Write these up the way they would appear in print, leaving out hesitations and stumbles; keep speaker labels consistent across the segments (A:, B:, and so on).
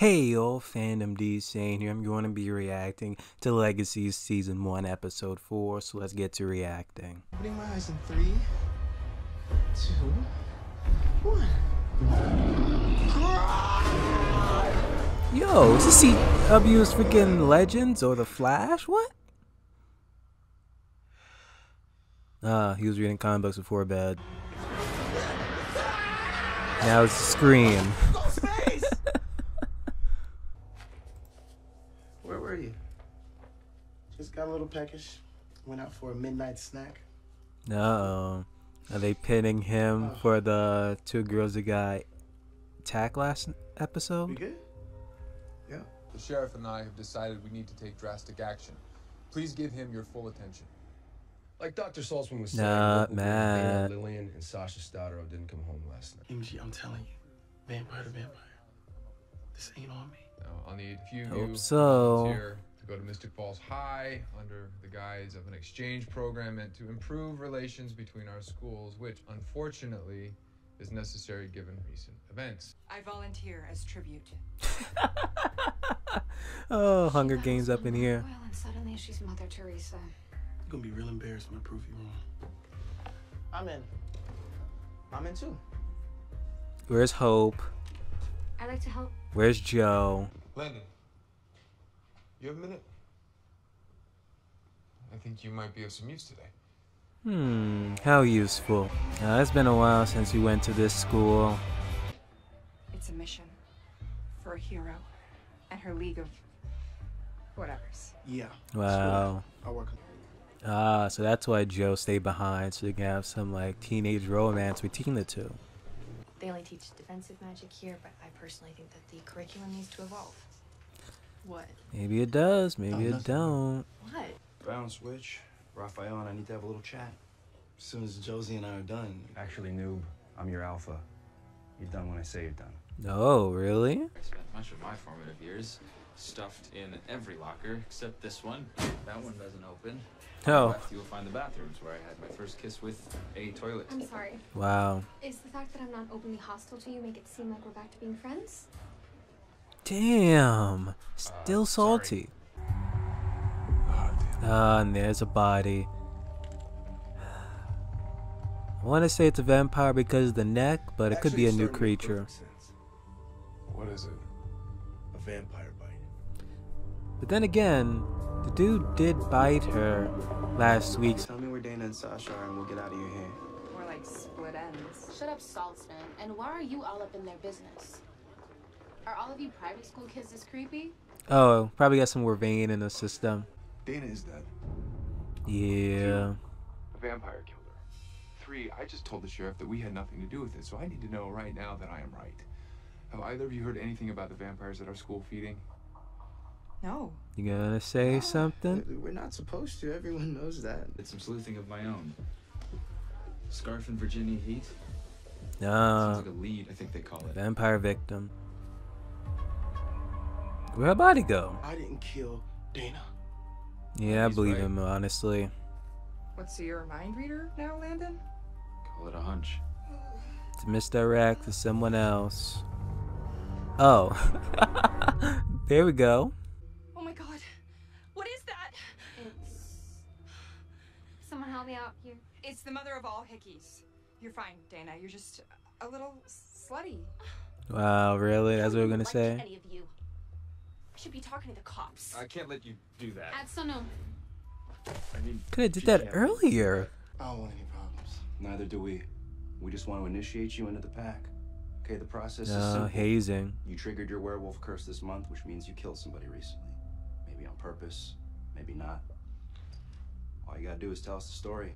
A: Hey yo, Fandom D saying here. I'm going to be reacting to Legacies Season 1, Episode 4, so let's get to reacting.
B: Opening my eyes in 3, 2, 1.
A: Yo, is this CW's freaking Legends or The Flash? What? He was reading comic books before bed. Now it's Scream.
B: Where were you? Just got a little peckish. Went out for a midnight snack.
A: Uh-oh. Are they pinning him for the two girls that got attacked last episode?
B: We good? Yeah.
C: The sheriff and I have decided we need to take drastic action. Please give him your full attention.
D: Like Dr. Saltzman was saying,
A: Not mad.
D: Lillian and Sasha Stoddard didn't come home last night.
B: MG, I'm telling you, vampire to vampire. This ain't on me.
C: I'll need a few of
A: Hope
C: you
A: so.
C: volunteer to go to Mystic Falls High under the guise of an exchange program meant to improve relations between our schools, which unfortunately is necessary given recent events.
E: I volunteer as tribute.
A: Oh, Hunger Games up in here.
F: Well, and suddenly she's Mother Teresa.
B: You're gonna be real embarrassed when I prove you wrong. I'm in. I'm in too.
A: Where's Hope?
F: I'd like to help.
A: Where's Joe?
C: Landon, you have a minute? I think you might be of some use today.
A: How useful. It's been a while since we went to this school.
E: It's a mission for a hero and her league of whatevers.
B: Yeah.
A: Wow.
B: I'll work on it.
A: So that's why Joe stayed behind, so they can have some like teenage romance between the two.
F: They only teach defensive magic here, but I personally think that the curriculum needs to evolve. What?
A: Maybe it does, maybe it
B: nothing.
A: don't.
F: What?
G: Bound switch. Raphael and I need to have a little chat.
B: As soon as Josie and I are done.
G: Actually, noob, I'm your alpha. You're done when I say you're done.
A: Oh, really?
H: I spent much of my formative years stuffed in every locker except this one. That one doesn't open.
A: Oh.
H: Left, you will find the bathrooms where I had my first kiss with a toilet.
F: I'm sorry.
A: Wow.
F: Is the fact that I'm not openly hostile to you make it seem like we're back to being friends?
A: Damn. Still salty. And there's a body. I want to say it's a vampire because of the neck, but it could be a new creature.
C: What is it?
D: A vampire bite.
A: But then again, the dude did bite her last week.
B: Tell me where Dana and Sasha are and we'll get out of your hair.
E: More like split ends.
F: Shut up, Saltzman. And why are you all up in their business? Are all of you private school kids this creepy?
A: Oh, probably got some more vein in the system.
C: Dana is dead.
A: Yeah.
C: A vampire killed her. 3, I just told the sheriff that we had nothing to do with it, so I need to know right now that I am right. Have either of you heard anything about the vampires at our school feeding?
E: No.
A: You gonna say something?
B: We're not supposed to. Everyone knows that.
H: Did some sleuthing of my own. Scarf and Virginia Heat?
A: Nah.
H: Sounds like a lead, I think they call it.
A: Vampire victim. Where'd her body go?
B: I didn't kill Dana.
A: Yeah, I
H: He's
A: believe
H: right.
A: him, honestly.
E: What's your mind reader now, Landon?
H: Call it a hunch.
A: To misdirect to someone else. Oh. There we go.
F: Oh my god. What is that? It's... Someone help me out here.
E: It's the mother of all hickeys. You're fine, Dana. You're just a little slutty.
A: Wow, really? That's what we're gonna say?
F: Any of you. I should be talking to the cops.
H: I can't let you do that.
F: Absolutely.
H: I mean,
A: Could have did that earlier.
B: I don't want any problems.
G: Neither do we. We just want to initiate you into the pack. Okay, the process is
A: No,
G: simple.
A: hazing.
G: You triggered your werewolf curse this month, which means you killed somebody recently. Maybe on purpose, maybe not. All you gotta do is tell us the story.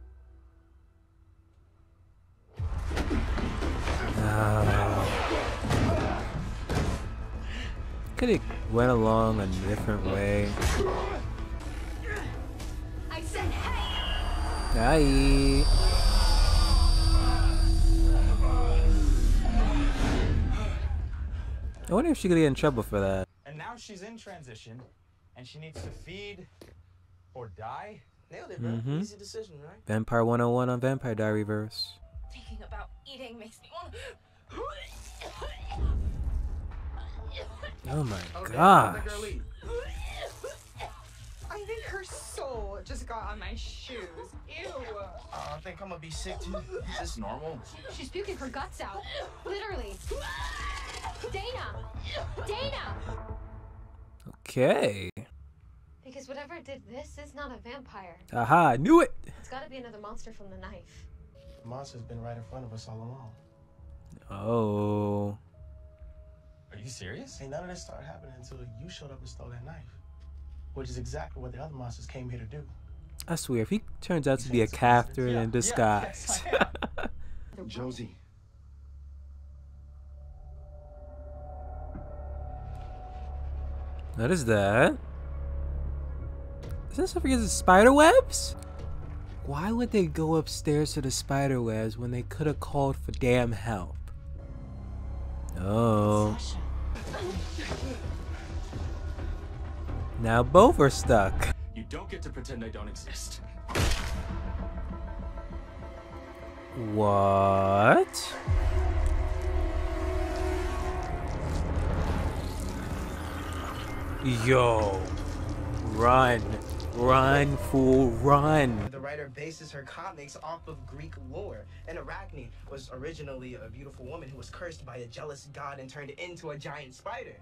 A: Could have went along a different way.
F: I said hey!
A: Aye. I wonder if she could get in trouble for that.
I: And now she's in transition, and she needs to feed or die.
B: Nailed it, bro.
A: Mhm.
B: Easy decision, right?
A: Vampire 101 on Vampire Diary verse.
F: Thinking about eating makes me want
A: Oh my
B: damn,
A: gosh.
B: how'd the girl eat?
E: I think her soul just got on my shoes. Ew.
B: I think I'm gonna be sick too.
H: Is this normal?
F: She's puking her guts out. Literally. Dana! Dana!
A: Okay.
F: Because whatever did this is not a vampire.
A: Aha, I knew it.
F: It's gotta be another monster from the knife.
B: The monster's been right in front of us all along.
A: Oh.
I: Are you serious?
B: Ain't none of this started happening until you showed up and stole that knife. Which is exactly what the other monsters came here to do.
A: I swear, if he turns out to be a character in disguise.
D: Josie.
A: What is that? Is this something against the spider webs? Why would they go upstairs to the spider webs when they could have called for damn help? Oh. Now both are stuck.
H: You don't get to pretend I don't exist.
A: What? Yo. Run. Run, fool, run.
J: The writer bases her comics off of Greek lore, and Arachne was originally a beautiful woman who was cursed by a jealous god and turned into a giant spider.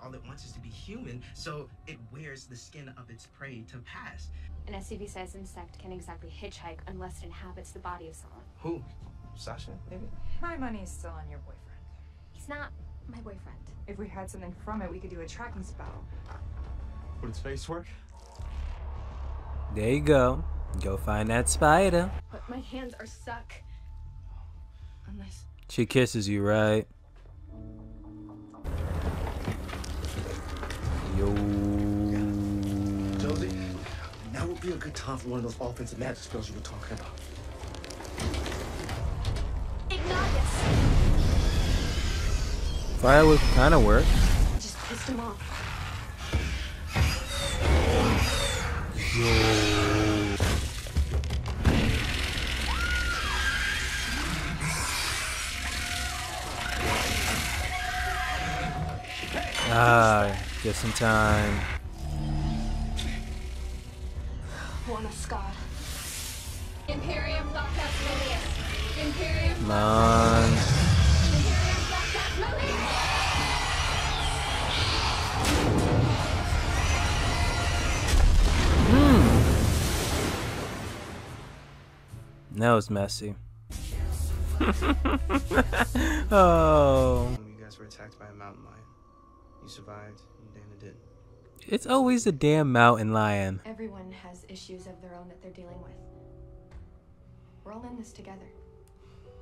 J: All it wants is to be human, so it wears the skin of its prey to pass.
F: An SCV-sized insect can't exactly hitchhike unless it inhabits the body of someone.
J: Who? Sasha, maybe?
E: My money's still on your boyfriend.
F: He's not my boyfriend.
E: If we had something from it, we could do a tracking spell.
I: Would its face work?
A: There you go. Go find that spider.
F: But my hands are stuck. Unless...
A: She kisses you, right? Yo.
D: Josie, now would be a good time for one of those offensive magic spells you were talking about.
F: Ignitus!
A: Fire would kind of work.
F: Just pissed him off.
A: Ah, just in time.
F: One Scott. Imperium Blockhouse Milius. Imperium
A: Come on.
F: Imperium Blockhouse Milius.
A: That was messy. Oh.
J: You guys were attacked by a mountain lion. You survived, and Dana didn't.
A: It's always the damn mountain lion.
F: Everyone has issues of their own that they're dealing with. We're all in this together.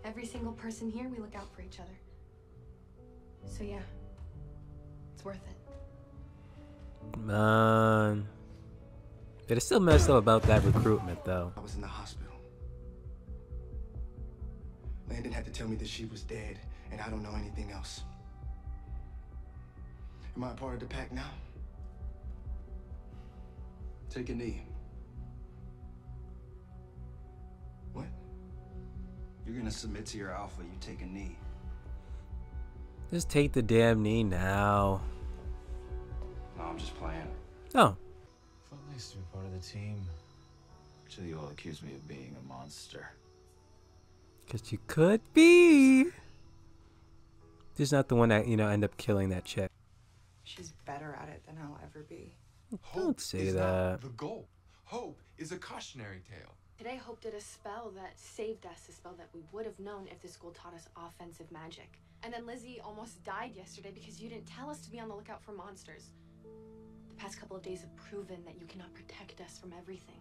F: Every single person here, we look out for each other. So yeah, it's worth it.
A: Man. But it's still messed up about that recruitment, though.
D: I was in the hospital. Landon had to tell me that she was dead, and I don't know anything else. Am I a part of the pack now?
G: Take a knee.
D: What?
G: You're gonna submit to your alpha, you take a knee.
A: Just take the damn knee now.
G: No, I'm just playing.
A: Oh.
I: Felt nice to be part of the team.
H: Until you all accuse me of being a monster.
A: Because you could be. Just not the one that, you know, end up killing that chick.
E: She's better at it than I'll ever be.
A: Don't say
C: is
A: that.
C: Not the goal. Hope is a cautionary tale.
F: Today, Hope did a spell that saved us, a spell that we would have known if the school taught us offensive magic. And then Lizzie almost died yesterday because you didn't tell us to be on the lookout for monsters. The past couple of days have proven that you cannot protect us from everything.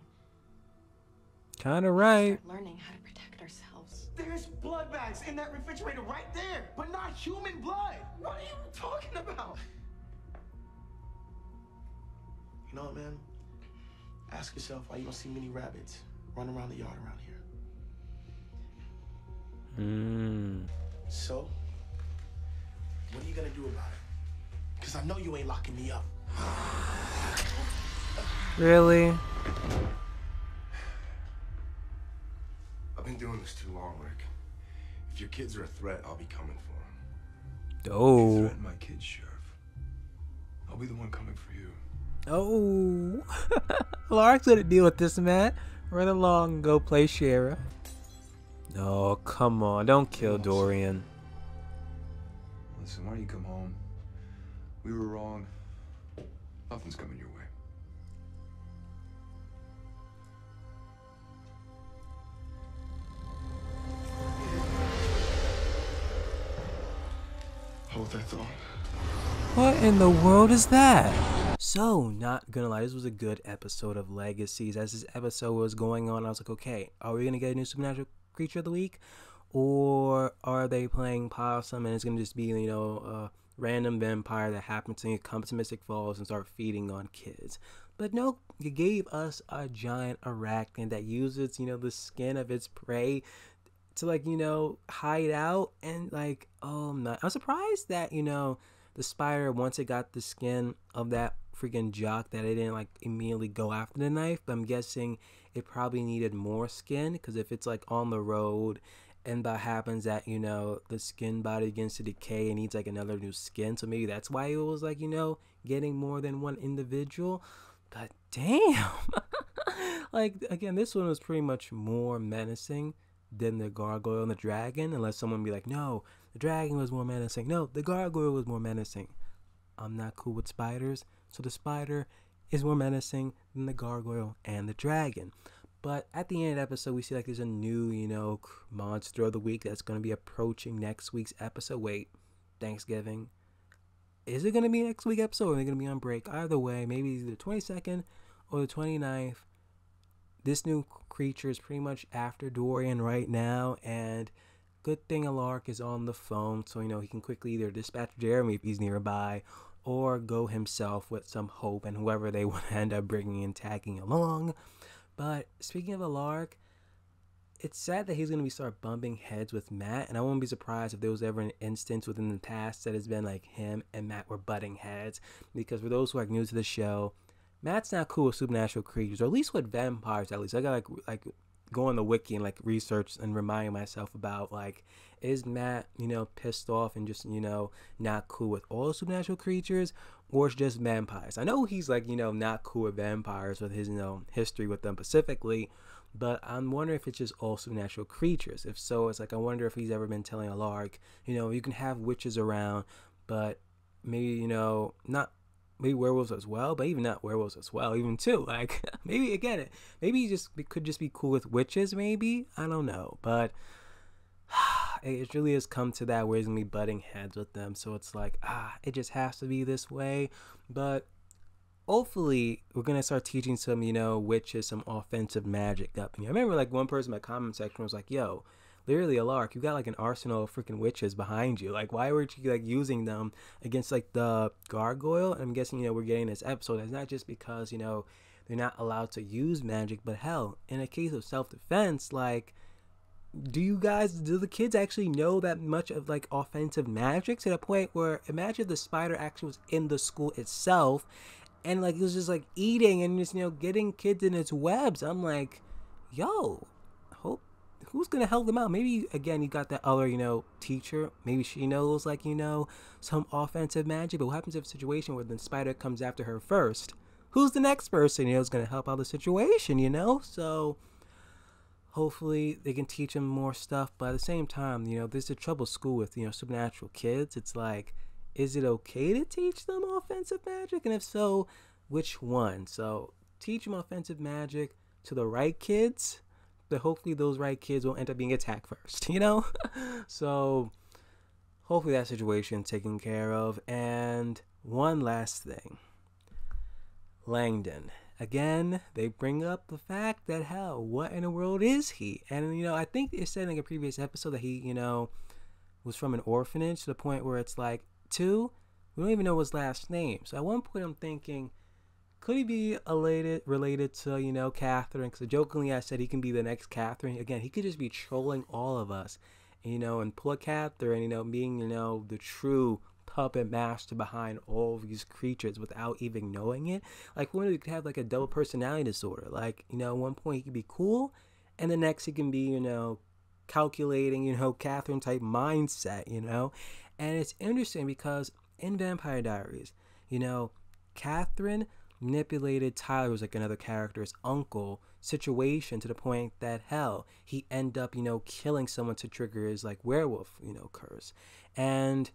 A: Kinda right.
F: Start learning how to protect ourselves.
J: There's blood bags in that refrigerator right there, but not human blood. What are you talking about?
B: You know what, man? Ask yourself why you don't see many rabbits running around the yard around here. So, what are you gonna do about it? Because I know you ain't locking me up.
A: Really?
D: I've been doing this too long, Rick. If your kids are a threat, I'll be coming for them.
A: Oh.
D: You threaten my kids, Sheriff.
C: I'll be the one coming for you.
A: Oh, Lark's gonna deal with this, man. Run along and go play Sheriff. Oh, come on. Don't kill Dorian.
C: Listen, why don't you come home? We were wrong. Nothing's coming your way. Hold that thought.
A: What in the world is that? So, not gonna lie, this was a good episode of Legacies. As this episode was going on, I was like, okay, are we gonna get a new supernatural creature of the week? Or are they playing Possum and it's gonna just be, you know, a random vampire that happens to come to Mystic Falls and start feeding on kids? But no, you gave us a giant arachne that uses, you know, the skin of its prey to, like, you know, hide out. And like, oh my, I'm surprised that, you know, the spider, once it got the skin of that freaking jock, that it didn't like immediately go after the knife. But I'm guessing it probably needed more skin, because if it's like on the road and that happens that, you know, the skin body begins to decay and needs like another new skin, so maybe that's why it was like, you know, getting more than one individual. But damn, like, again, this one was pretty much more menacing than the gargoyle and the dragon, unless someone be like, no, the dragon was more menacing, no, the gargoyle was more menacing. I'm not cool with spiders, so the spider is more menacing than the gargoyle and the dragon. But at the end of the episode, we see like there's a new, you know, monster of the week that's going to be approaching next week's episode. Wait, Thanksgiving? Is it going to be next week's episode, or are they going to be on break? Either way, maybe either the 22nd or the 29th. This new creature is pretty much after Dorian right now, and good thing Alark is on the phone, so, you know, he can quickly either dispatch Jeremy if he's nearby, or go himself with some hope and whoever they want to end up bringing and tagging along. But speaking of Alark, it's sad that he's going to start bumping heads with Matt, and I won't be surprised if there was ever an instance within the past that has been like him and Matt were butting heads, because for those who are new to the show, Matt's not cool with supernatural creatures, or at least with vampires. At least I gotta like go on the wiki and like research and remind myself about, like, is Matt, you know, pissed off and just, you know, not cool with all supernatural creatures, or it's just vampires? I know he's like, you know, not cool with vampires with his, you know, history with them specifically, but I'm wondering if it's just all supernatural creatures. If so, it's like, I wonder if he's ever been telling Alark, you know, you can have witches around, but maybe, you know, not maybe werewolves as well, but even not werewolves as well, even too, like, maybe again, maybe he could just be cool with witches, maybe, I don't know. But it really has come to that where he's gonna be butting heads with them, so it's like, it just has to be this way. But hopefully we're gonna start teaching some, you know, witches some offensive magic up. And I remember like one person in my comment section was like, yo, literally, Alark, you got like an arsenal of freaking witches behind you. Like, why weren't you like using them against like the gargoyle? And I'm guessing, you know, we're getting this episode. It's not just because, you know, they're not allowed to use magic, but hell, in a case of self-defense, like, do the kids actually know that much of like offensive magic, to the point where, imagine if the spider actually was in the school itself and like it was just like eating and just, you know, getting kids in its webs. I'm like, yo, who's gonna help them out? Maybe again, you got that other, you know, teacher, maybe she knows like, you know, some offensive magic. But what happens if a situation where the spider comes after her first? Who's the next person, you know, is gonna help out the situation, you know? So hopefully they can teach them more stuff. But at the same time, you know, there's a trouble school with, you know, supernatural kids. It's like, is it okay to teach them offensive magic? And if so, which one? So teach them offensive magic to the right kids, but hopefully those right kids will end up being attacked first, you know? So hopefully that situation's taken care of. And one last thing, Langdon. Again, they bring up the fact that, hell, what in the world is he? And, you know, I think it said in like a previous episode that he, you know, was from an orphanage, to the point where it's like, we don't even know his last name. So at one point I'm thinking, could he be related to, you know, Catherine? Because jokingly I said he can be the next Catherine. Again, he could just be trolling all of us, you know, and pull a Catherine, you know, being, you know, the true puppet master behind all of these creatures without even knowing it. Like, when he could have like a double personality disorder. Like, you know, at one point he could be cool, and the next he can be, you know, calculating, you know, Catherine type mindset, you know. And it's interesting because in Vampire Diaries, you know, Catherine manipulated Tyler, who's like another character's uncle, situation to the point that, hell, he end up, killing someone to trigger his like werewolf, curse. And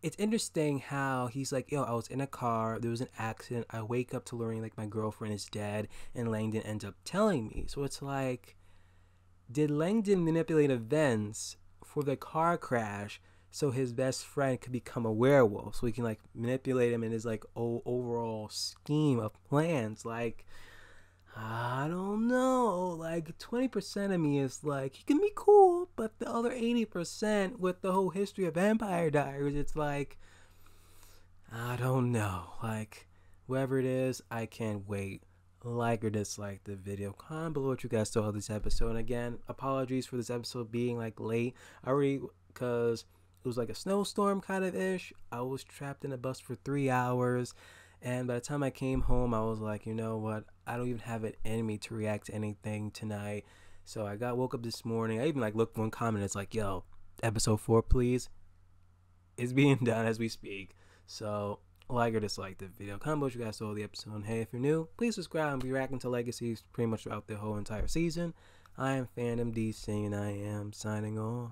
A: it's interesting how he's like, yo, I was in a car, there was an accident, I wake up to learning like my girlfriend is dead, and Langdon ends up telling me. So it's like, did Langdon manipulate events for the car crash so his best friend could become a werewolf, so he can like manipulate him in his like overall scheme of plans? Like, I don't know. Like, 20% of me is like, he can be cool, but the other 80% with the whole history of Vampire Diaries, it's like, I don't know. Like, whoever it is, I can't wait. Like or dislike the video. Comment below what you guys thought of this episode. And again, apologies for this episode being like late. Because it was like a snowstorm kind of ish. I was trapped in a bus for 3 hours. And by the time I came home, I was like, you know what? I don't even have it in me to react to anything tonight. So I woke up this morning. I even like looked one comment. It's like, yo, episode 4, please. It's being done as we speak. So like or dislike the video. Comment below what you guys saw of the episode. And hey, if you're new, please subscribe and be reacting to Legacies pretty much throughout the whole entire season. I am Fandom DC, and I am signing off.